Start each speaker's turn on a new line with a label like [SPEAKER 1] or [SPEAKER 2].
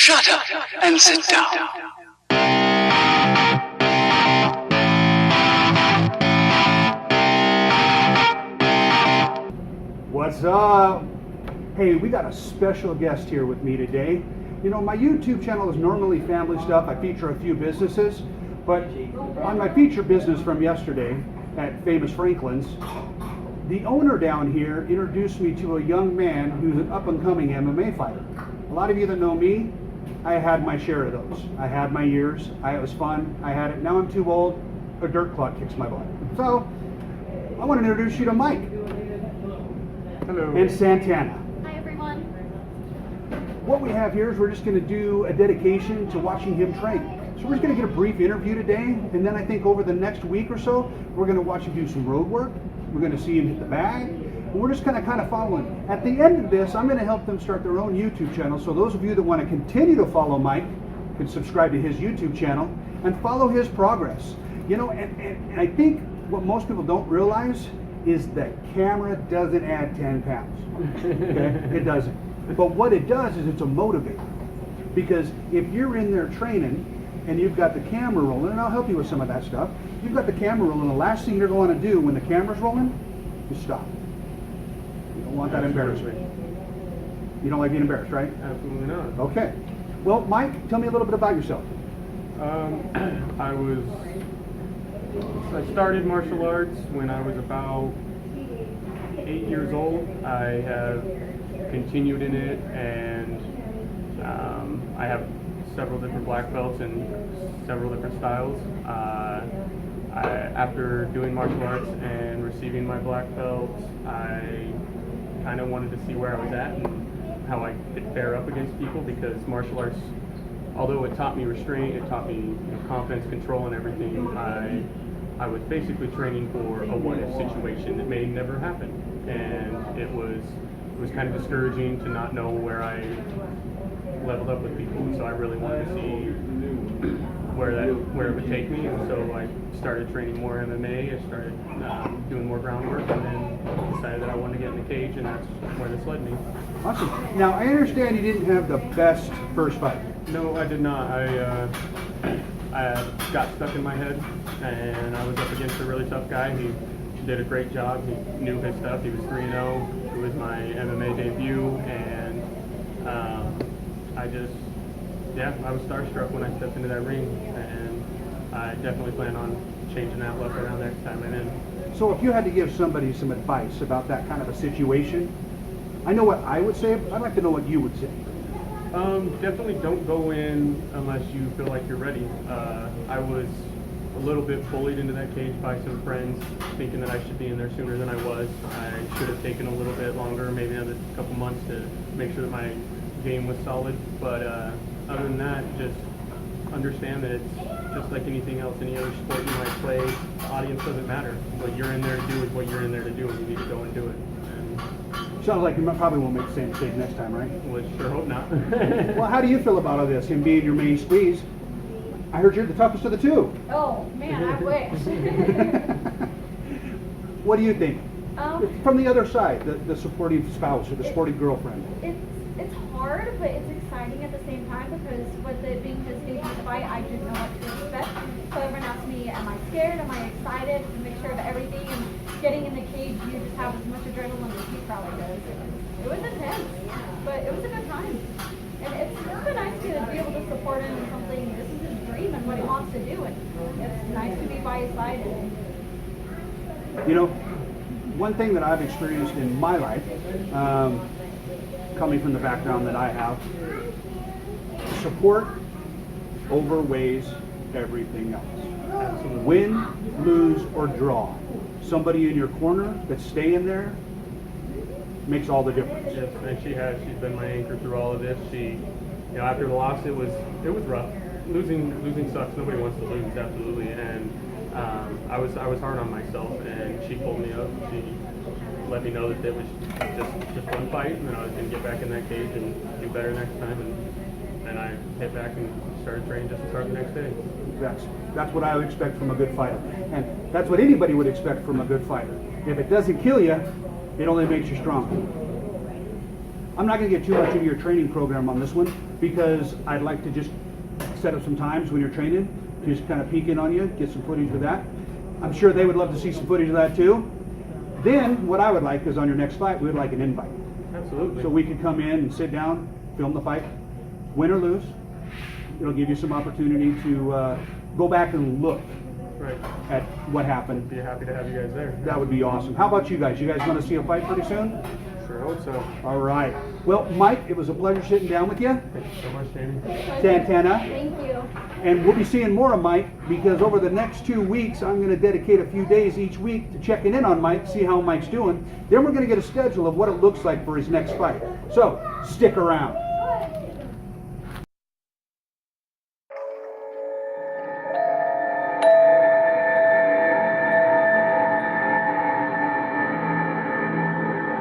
[SPEAKER 1] Shut up and sit down.
[SPEAKER 2] What's up? Hey, we got a special guest here with me today. You know, my YouTube channel is normally family stuff. I feature a few businesses, but on my feature business from yesterday at Famous Franklin's, the owner down here introduced me to a young man who's an up-and-coming MMA fighter. A lot of you that know me, I had my share of those. I had my years. It was fun. I had it. Now I'm too old. A dirt clot kicks my butt. So I want to introduce you to Mike.
[SPEAKER 3] Hello.
[SPEAKER 2] And Santana.
[SPEAKER 4] Hi, everyone.
[SPEAKER 2] What we have here is we're just going to do a dedication to watching him train. So we're just going to get a brief interview today, and then I think over the next week or so, we're going to watch him do some road work. We're going to see him hit the bag, and we're just kind of following. At the end of this, I'm going to help them start their own YouTube channel. So those of you that want to continue to follow Mike can subscribe to his YouTube channel and follow his progress. You know, and I think what most people don't realize is that camera doesn't add 10 pounds. Okay? It doesn't. But what it does is it's a motivator. Because if you're in there training and you've got the camera rolling, and I'll help you with some of that stuff, you've got the camera rolling, the last thing you're going to do when the camera's rolling is stop. You don't want that embarrassment. You don't like being embarrassed, right?
[SPEAKER 3] Absolutely not.
[SPEAKER 2] Okay. Well, Mike, tell me a little bit about yourself.
[SPEAKER 3] I started martial arts when I was about 8 years old. I have continued in it, and I have several different black belts in several different styles. After doing martial arts and receiving my black belt, I kind of wanted to see where I was at and how I could fare up against people, because martial arts, although it taught me restraint, it taught me confidence, control, and everything, I was basically training for a what-if situation that may never happen, and it was kind of discouraging to not know where I leveled up with people, and so I really wanted to see where it would take me, and so I started training more MMA. I started doing more groundwork, and then decided that I wanted to get in the cage, and that's where this led me.
[SPEAKER 2] Awesome. Now, I understand you didn't have the best first fight.
[SPEAKER 3] No, I did not. I got stuck in my head, and I was up against a really tough guy. He did a great job. He knew his stuff. He was 3-0. It was my MMA debut, and I was starstruck when I stepped into that ring, and I definitely plan on changing that look around next time I'm in.
[SPEAKER 2] So if you had to give somebody some advice about that kind of a situation, I know what I would say, but I'd like to know what you would say.
[SPEAKER 3] Definitely don't go in unless you feel like you're ready. I was a little bit bullied into that cage by some friends, thinking that I should be in there sooner than I was. I should have taken a little bit longer, maybe another couple months, to make sure that my game was solid. But other than that, just understand that it's just like anything else, any other sport you might play. The audience doesn't matter. What you're in there to do is what you're in there to do, and you need to go and do it.
[SPEAKER 2] Sounds like you probably won't make the same mistake next time, right?
[SPEAKER 3] Well, I sure hope not.
[SPEAKER 2] Well, how do you feel about all this, him being your main squeeze? I heard you're the toughest of the two.
[SPEAKER 4] Oh, man, I wish.
[SPEAKER 2] What do you think? From the other side, the supportive spouse or the supportive girlfriend.
[SPEAKER 4] It's hard, but it's exciting at the same time, because with it being his debut fight, I didn't know what to expect. So everyone asked me, am I scared? Am I excited? To make sure that everything, and getting in the cage, you just have as much adrenaline as he probably does. It was intense, but it was a good time. And it's been nice to be able to support him in something. This is his dream and what he wants to do, and it's nice to be by his side.
[SPEAKER 2] You know, one thing that I've experienced in my life, coming from the background that I have, support overweighs everything else.
[SPEAKER 3] Absolutely.
[SPEAKER 2] Win, lose, or draw, somebody in your corner that's staying there makes all the difference.
[SPEAKER 3] Yes, and she has. She's been my anchor through all of this. After the loss, it was rough. Losing sucks. Nobody wants to lose, absolutely. And I was hard on myself, and she pulled me up. She let me know that it was just one fight, and then I was going to get back in that cage and do better next time. And I hit back and started training just to start the next day.
[SPEAKER 2] That's what I would expect from a good fighter, and that's what anybody would expect from a good fighter. If it doesn't kill you, it only makes you stronger. I'm not going to get too much into your training program on this one. because I'd like to just set up some times when you're training, just kind of peek in on you, get some footage of that. I'm sure they would love to see some footage of that too. Then what I would like is on your next fight, we would like an invite.
[SPEAKER 3] Absolutely.
[SPEAKER 2] So we could come in and sit down, film the fight, win or lose. It'll give you some opportunity to go back and look
[SPEAKER 3] Right.
[SPEAKER 2] at what happened.
[SPEAKER 3] Be happy to have you guys there.
[SPEAKER 2] That would be awesome. How about you guys? You guys want to see a fight pretty soon?
[SPEAKER 3] Sure hope so.
[SPEAKER 2] All right. Well, Mike, it was a pleasure sitting down with you.
[SPEAKER 3] Thank you so much, Jamie.
[SPEAKER 2] Santana.
[SPEAKER 4] Thank you.
[SPEAKER 2] And we'll be seeing more of Mike because over the next 2 weeks, I'm going to dedicate a few days each week to checking in on Mike, see how Mike's doing. Then we're going to get a schedule of what it looks like for his next fight. So, stick around.